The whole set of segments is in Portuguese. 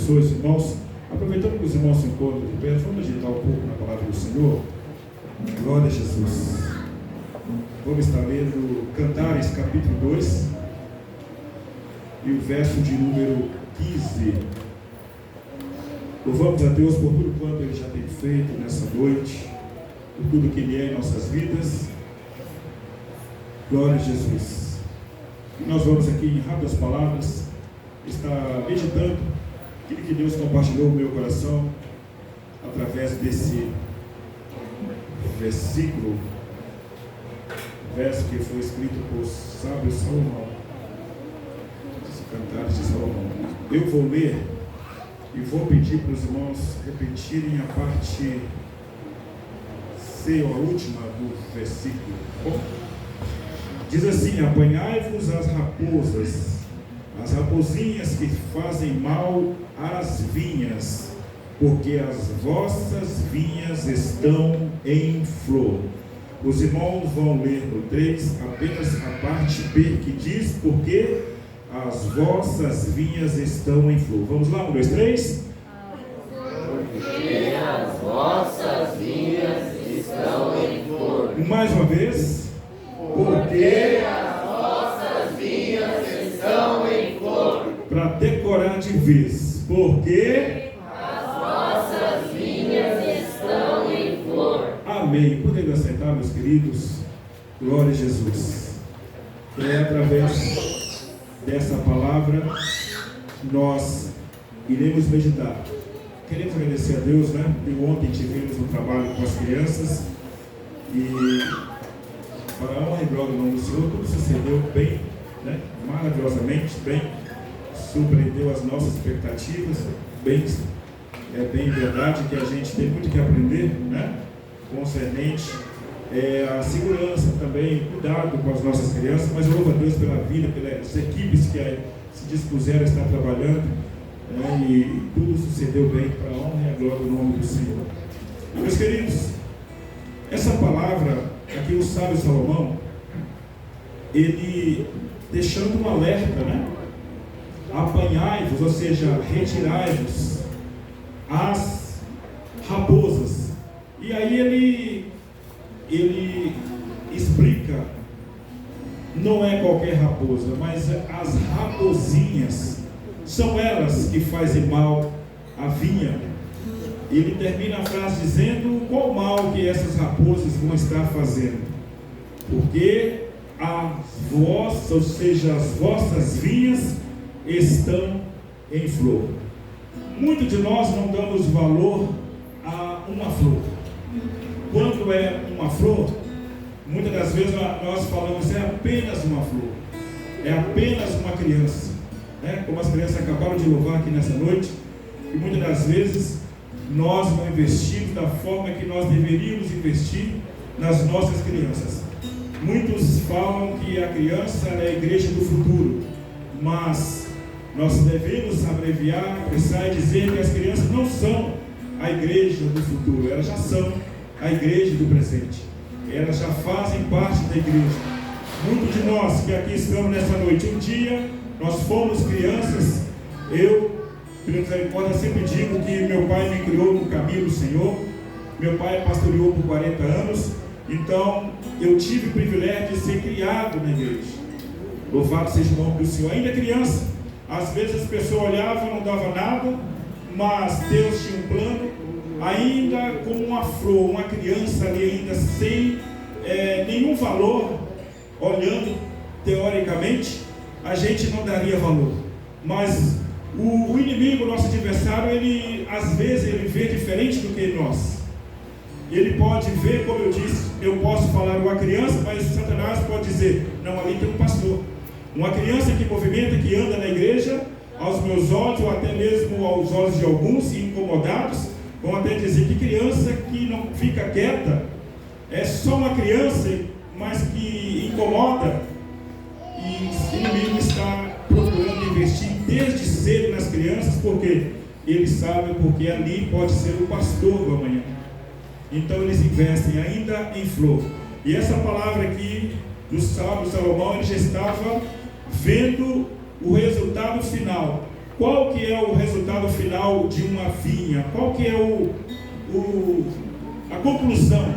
abençoe os irmãos. Aproveitando que os irmãos se encontram de pé, vamos meditar um pouco na palavra do Senhor. Glória a Jesus. Vamos estar lendo Cantares, capítulo 2, e o verso de número 15. Louvamos a Deus por tudo quanto Ele já tem feito nessa noite, por tudo que Ele é em nossas vidas. Glória a Jesus. E nós vamos aqui, em rápidas palavras, estar meditando aquilo que Deus compartilhou no meu coração através desse versículo, verso que foi escrito por sábio Salomão, esse Cantares de Salomão. Eu vou ler e vou pedir para os irmãos repetirem a parte C, a última do versículo. Bom, diz assim: apanhai-vos as raposas, as raposinhas que fazem mal às vinhas, porque as vossas vinhas estão em flor. Os irmãos vão ler no 3 apenas a parte B, que diz: porque as vossas vinhas estão em flor. Vamos lá, 1, 2, 3. Porque as vossas vinhas estão em flor. Mais uma vez. Porque as vossas vinhas estão em flor. Para decorar de vez. Porque as vossas vinhas estão em flor. Amém. Podemos aceitar, meus queridos? Glória a Jesus. É através dessa palavra nós iremos meditar. Queremos agradecer a Deus, né? E ontem tivemos um trabalho com as crianças e, para a honra e glória do nome do Senhor, tudo sucedeu bem, né? Maravilhosamente bem, surpreendeu as nossas expectativas. Bem, é bem verdade que a gente tem muito que aprender, né? Concernente a segurança também, cuidado com as nossas crianças, mas eu louvo a Deus pela vida, pelas equipes que se dispuseram a estar trabalhando, né? E tudo sucedeu bem para a honra e a glória do nome do Senhor. Meus queridos, essa palavra aqui, o sábio Salomão, ele deixando um alerta, né? Apanhai-vos, ou seja, retirai-vos as raposas. E aí ele explica, não é qualquer raposa, mas as raposinhas, são elas que fazem mal à vinha. Ele termina a frase dizendo qual mal que essas raposas vão estar fazendo. Porque as vossas, ou seja, as vossas vinhas estão em flor. Muitos de nós não damos valor a uma flor. Quando é uma flor, muitas das vezes nós falamos é apenas uma flor, é apenas uma criança, né? Como as crianças acabaram de louvar aqui nessa noite, e muitas das vezes nós não investimos da forma que nós deveríamos investir nas nossas crianças. Muitos falam que a criança é a igreja do futuro, mas nós devemos abreviar, apressar e dizer que as crianças não são a igreja do futuro, elas já são a igreja do presente. Elas já fazem parte da igreja. Muitos de nós que aqui estamos nessa noite, um dia nós fomos crianças. Eu, pela misericórdia, sempre digo que meu pai me criou no caminho do Senhor. Meu pai pastoreou por 40 anos. Então eu tive o privilégio de ser criado na igreja. Louvado seja o nome do Senhor. Ainda criança, às vezes as pessoas olhavam, não dava nada, mas Deus tinha um plano. Ainda como uma flor, uma criança ali ainda sem nenhum valor, olhando teoricamente, a gente não daria valor. Mas o inimigo, nosso adversário, ele às vezes ele vê diferente do que nós. Ele pode ver, como eu disse, eu posso falar uma criança, mas Satanás pode dizer, não, ali tem um pastor. Uma criança que movimenta, que anda na igreja, aos meus olhos, ou até mesmo aos olhos de alguns incomodados, vão até dizer que criança que não fica quieta é só uma criança, mas que incomoda. E o inimigo está procurando investir desde cedo nas crianças, porque eles sabem porque ali pode ser o pastor do amanhã. Então eles investem ainda em flor. E essa palavra aqui do sábio Salomão, ele já estava vendo o resultado final. Qual que é o resultado final de uma vinha? Qual que é a conclusão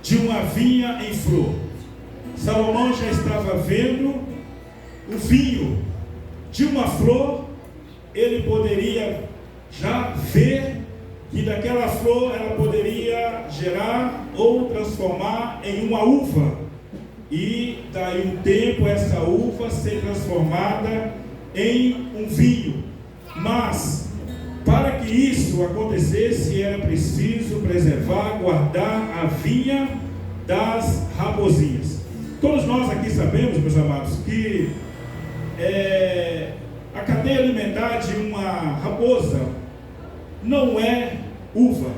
de uma vinha em flor? Salomão já estava vendo o vinho de uma flor. Ele poderia já ver que daquela flor ela poderia gerar ou transformar em uma uva, e daí um tempo essa uva ser transformada em um vinho. Mas para que isso acontecesse era preciso preservar, guardar a vinha das raposinhas. Todos nós aqui sabemos, meus amados, que a cadeia alimentar de uma raposa não é uva.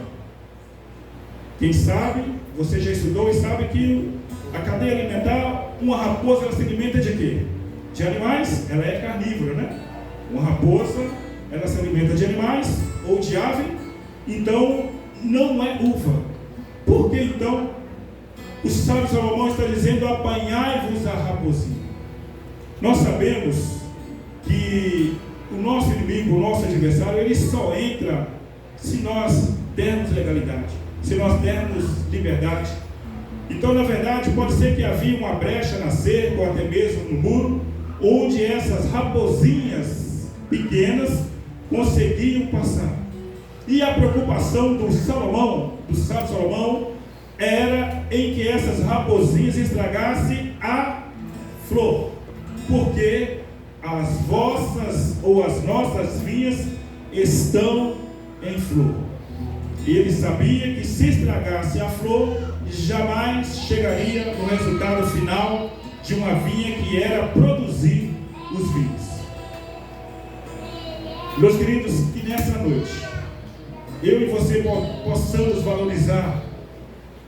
Quem sabe, você já estudou e sabe que a cadeia alimentar, uma raposa, ela se alimenta de quê? De animais. Ela é carnívora, né? Uma raposa, ela se alimenta de animais ou de ave. Então não é uva. Por que então o sábio Salomão está dizendo: apanhai-vos a raposinha? Nós sabemos que o nosso inimigo, o nosso adversário, ele só entra se nós dermos legalidade, se nós dermos liberdade. Então, na verdade, pode ser que havia uma brecha na cerca ou até mesmo no muro, onde essas raposinhas pequenas conseguiam passar. E a preocupação do sábio Salomão, era em que essas raposinhas estragassem a flor, porque as vossas ou as nossas vinhas estão em flor. E ele sabia que se estragasse a flor, jamais chegaria no resultado final de uma vinha, que era produzir os vinhos. Meus queridos, que nessa noite eu e você possamos valorizar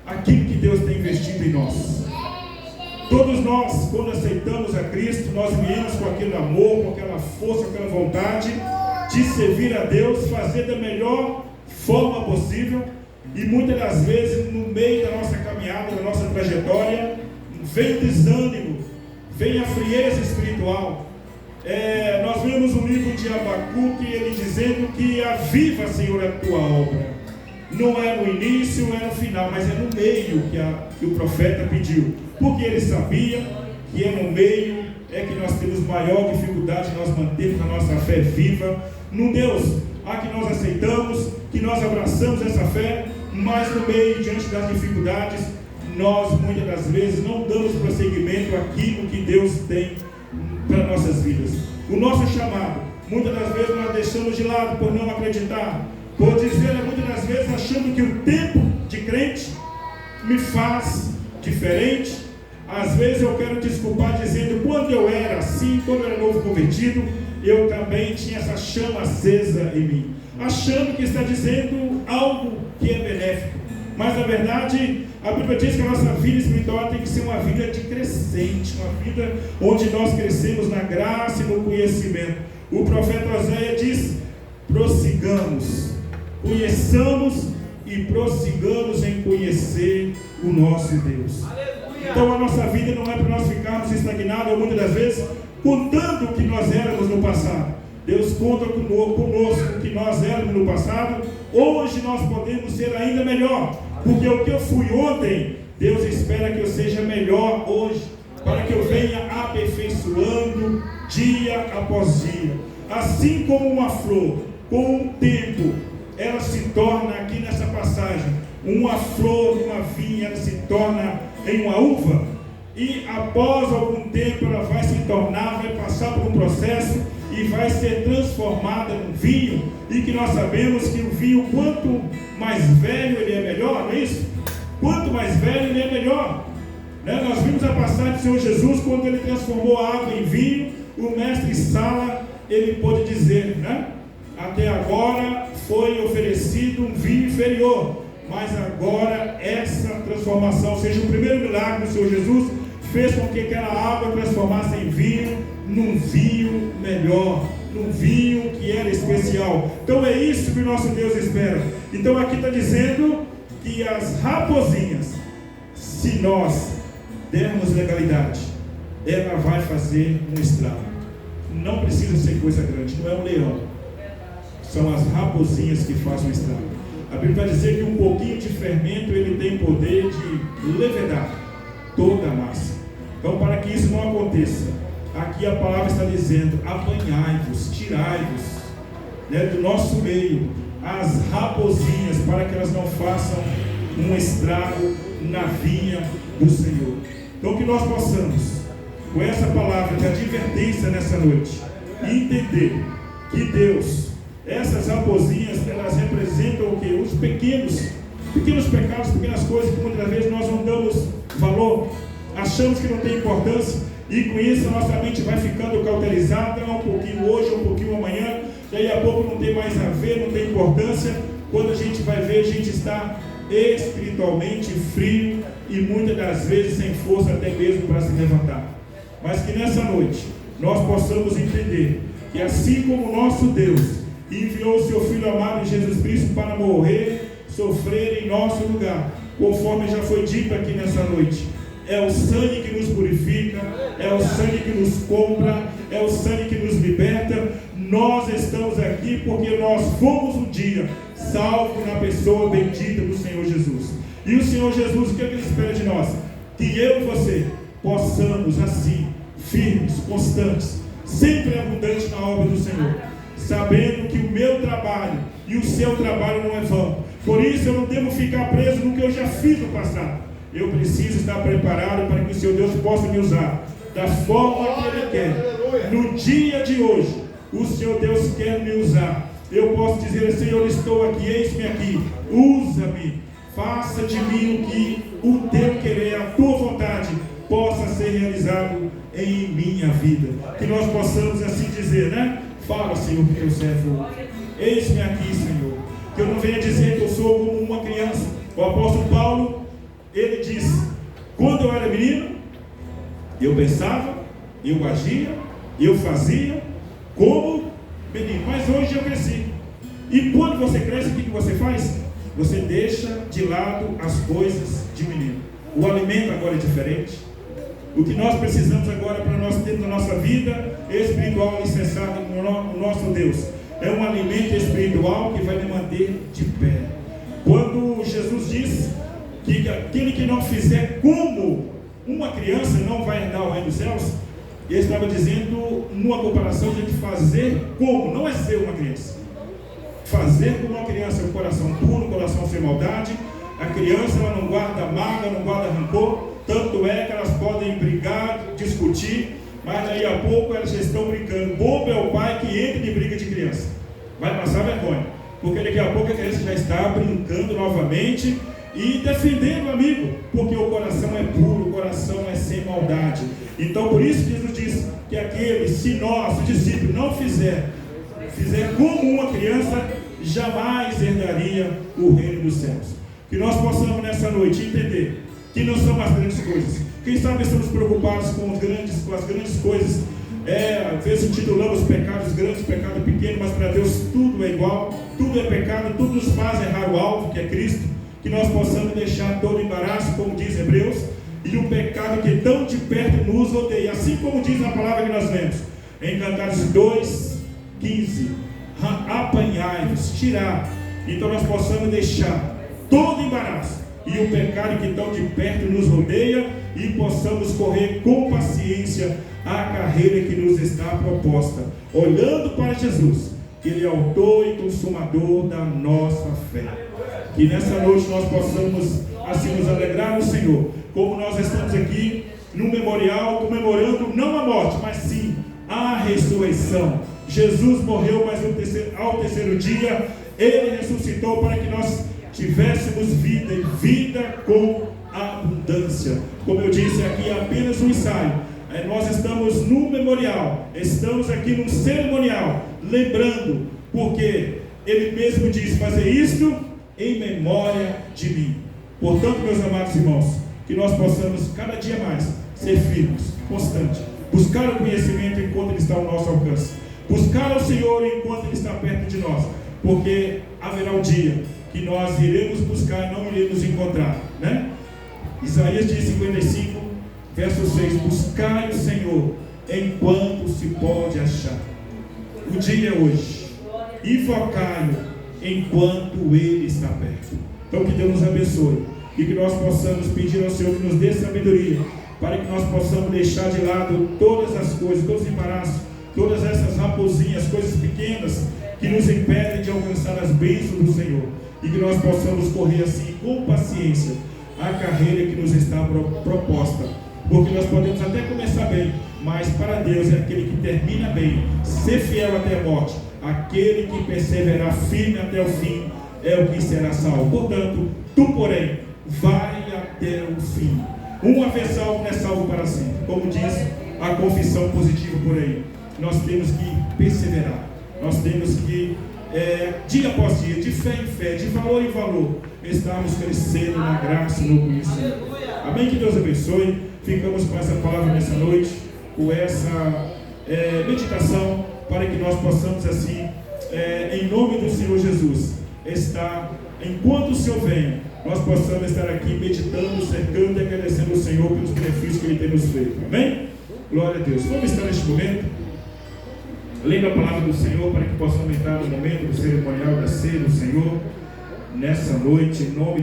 aquilo que Deus tem investido em nós. Todos nós, quando aceitamos a Cristo, nós viemos com aquele amor, com aquela força, com aquela vontade de servir a Deus, fazer da melhor forma possível. E muitas das vezes, no meio da nossa caminhada, da nossa trajetória, vem o desânimo, vem a frieza espiritual. Nós vemos um livro de Abacuque, ele dizendo que aviva, Senhor, a tua obra. Não é no início, é no final, mas é no meio que o profeta pediu. Porque ele sabia que é no meio que nós temos maior dificuldade de nós mantermos a nossa fé viva no Deus que nós aceitamos, que nós abraçamos essa fé, mas no meio, diante das dificuldades, nós muitas das vezes não damos prosseguimento àquilo que Deus tem para nossas vidas. O nosso chamado, muitas das vezes nós deixamos de lado por não acreditar, por dizer muitas das vezes achando que o tempo de crente me faz diferente. Às vezes eu quero desculpar dizendo: quando eu era assim, quando eu era novo convertido, eu também tinha essa chama acesa em mim, achando que está dizendo algo que é benéfico. Mas na verdade a Bíblia diz que a nossa vida espiritual tem que ser uma vida de crescente, uma vida onde nós crescemos na graça e no conhecimento. O profeta Oséias diz: prossigamos, conheçamos e prossigamos em conhecer o nosso Deus. Aleluia. Então a nossa vida não é para nós ficarmos estagnados, ou muitas das vezes contando o que nós éramos no passado. Deus conta conosco o que nós éramos no passado. Hoje nós podemos ser ainda melhor, porque o que eu fui ontem, Deus espera que eu seja melhor hoje, para que eu venha aperfeiçoando dia após dia. Assim como uma flor, com o tempo, ela se torna, aqui nessa passagem, uma flor, uma vinha, ela se torna em uma uva. E após algum tempo ela vai se tornar, vai passar por um processo e vai ser transformada num vinho. E que nós sabemos que o vinho, quanto mais velho ele é melhor, não é isso? Quanto mais velho ele é melhor, né? Nós vimos a passagem do Senhor Jesus, quando ele transformou a água em vinho. O mestre Sala, ele pôde dizer, né? Até agora foi oferecido um vinho inferior, mas agora essa transformação, ou seja, o primeiro milagre do Senhor Jesus fez com que aquela água transformasse em vinho, num vinho melhor, num vinho que era especial. Então é isso que o nosso Deus espera. Então aqui está dizendo que as raposinhas, se nós dermos legalidade, ela vai fazer um estrago. não precisa ser coisa grande, não é um leão. São as raposinhas que fazem o estrago. A Bíblia vai dizer que um pouquinho de fermento ele tem poder de levedar toda a massa. Então, para que isso não aconteça, aqui a palavra está dizendo: apanhai-vos, tirai-vos, né, do nosso meio as raposinhas, para que elas não façam um estrago na vinha do Senhor. Então, que nós possamos, com essa palavra de advertência nessa noite, entender que Deus, essas raposinhas, elas representam o que? Os pequenos pecados, pequenas coisas que muitas vezes nós não damos valor, achamos que não tem importância, e com isso a nossa mente vai ficando cauterizada, um pouquinho hoje, um pouquinho amanhã, daí a pouco não tem mais a ver, não tem importância. Quando a gente vai ver, a gente está espiritualmente frio e muitas das vezes sem força até mesmo para se levantar. Mas que nessa noite nós possamos entender que assim como o nosso Deus enviou o seu Filho amado Jesus Cristo para morrer, sofrer em nosso lugar, conforme já foi dito aqui nessa noite, é o sangue que nos purifica, é o sangue que nos compra, é o sangue que nos liberta. Nós estamos aqui porque nós fomos um dia salvos na pessoa bendita do Senhor Jesus. E o Senhor Jesus, o que Ele espera de nós? Que eu e você possamos assim, firmes, constantes, sempre abundantes na obra do Senhor, sabendo que o meu trabalho e o seu trabalho não é vão. Por isso eu não devo ficar preso no que eu já fiz no passado. Eu preciso estar preparado para que o Senhor Deus possa me usar da forma que Ele quer. No dia de hoje, o Senhor Deus quer me usar. Eu posso dizer: Senhor, estou aqui, eis-me aqui, usa-me, faça de mim o que o teu querer, a tua vontade possa ser realizado em minha vida. Que nós possamos assim dizer, né? Fala, Senhor, que teu servo, eis-me aqui, Senhor. Que eu não venha dizer que eu sou como uma criança. O apóstolo Paulo, ele diz: quando eu era menino, eu pensava, eu agia, eu fazia como menino, mas hoje eu cresci. E quando você cresce, o que você faz? Você deixa de lado as coisas de menino. O alimento agora é diferente. O que nós precisamos agora para nós termos a nossa vida espiritual alicerçada no nosso Deus é um alimento espiritual que vai me manter de pé. Quando Jesus diz que aquele que não fizer como uma criança não vai herdar o reino dos céus, ele estava dizendo numa comparação de fazer como, não é ser uma criança. Fazer como uma criança, o coração puro, o coração sem maldade. A criança, ela não guarda mágoa, não guarda rancor, tanto é que elas podem brigar, discutir, mas daí a pouco elas já estão brincando. Bobo é o pai que entra de briga de criança, vai passar vergonha, porque daqui a pouco a criança já está brincando novamente e defendendo o amigo, porque o coração é puro, o coração é sem maldade. Então por isso Jesus diz que aquele, se nós, os discípulos, não fizer como uma criança, jamais herdaria o reino dos céus. Que nós possamos nessa noite entender que não são as grandes coisas. Quem sabe estamos preocupados com as grandes coisas. Às vezes intitulamos pecados grandes, pecado pequeno, mas para Deus tudo é igual, tudo é pecado, tudo nos faz errar o alvo, que é Cristo. Que nós possamos deixar todo embaraço, como diz Hebreus, e o pecado que tão de perto nos odeia, assim como diz a palavra que nós lemos em Cantares 2:15, apanhai-vos, tirar. Então nós possamos deixar todo embaraço e o pecado que tão de perto nos rodeia, e possamos correr com paciência a carreira que nos está proposta, olhando para Jesus, que Ele é autor e consumador da nossa fé. Que nessa noite nós possamos assim nos alegrar no Senhor, como nós estamos aqui no memorial, comemorando não a morte, mas sim a ressurreição. Jesus morreu, mas ao terceiro dia Ele ressuscitou para que nós tivéssemos vida e vida com abundância. Como eu disse, aqui é apenas um ensaio. Nós estamos no memorial, estamos aqui num cerimonial, lembrando, porque Ele mesmo diz: fazer isto em memória de mim. Portanto, meus amados irmãos, que nós possamos cada dia mais ser firmes, constantes, buscar o conhecimento enquanto ele está ao nosso alcance, buscar ao Senhor enquanto Ele está perto de nós, porque haverá um dia que nós iremos buscar e não iremos encontrar, né? Isaías diz 55, verso 6: buscai o Senhor enquanto se pode achar. O dia é hoje. Invocai-o enquanto ele está perto. Então que Deus nos abençoe e que nós possamos pedir ao Senhor que nos dê sabedoria, para que nós possamos deixar de lado todas as coisas, todos os embaraços, todas essas raposinhas, coisas pequenas que nos impedem de alcançar as bênçãos do Senhor, e que nós possamos correr assim com paciência a carreira que nos está proposta, porque nós podemos até começar bem, mas para Deus é aquele que termina bem, ser fiel até a morte. Aquele que perseverar firme até o fim é o que será salvo. Portanto, tu, porém, vai até o fim. Uma vez salvo não é salvo para sempre. Como diz a confissão positiva por aí, nós temos que perseverar. Nós temos que, dia após dia, de fé em fé, de valor em valor, estarmos crescendo na graça e no conhecimento. Amém? Que Deus abençoe. Ficamos com essa palavra nessa noite, com essa meditação, para que nós possamos assim, em nome do Senhor Jesus, estar, enquanto o Senhor vem, nós possamos estar aqui meditando, cercando e agradecendo ao Senhor pelos benefícios que Ele tem nos feito. Amém? Glória a Deus. Vamos estar neste momento lendo a palavra do Senhor, para que possamos entrar no momento do cerimonial da ceia do Senhor nessa noite, em nome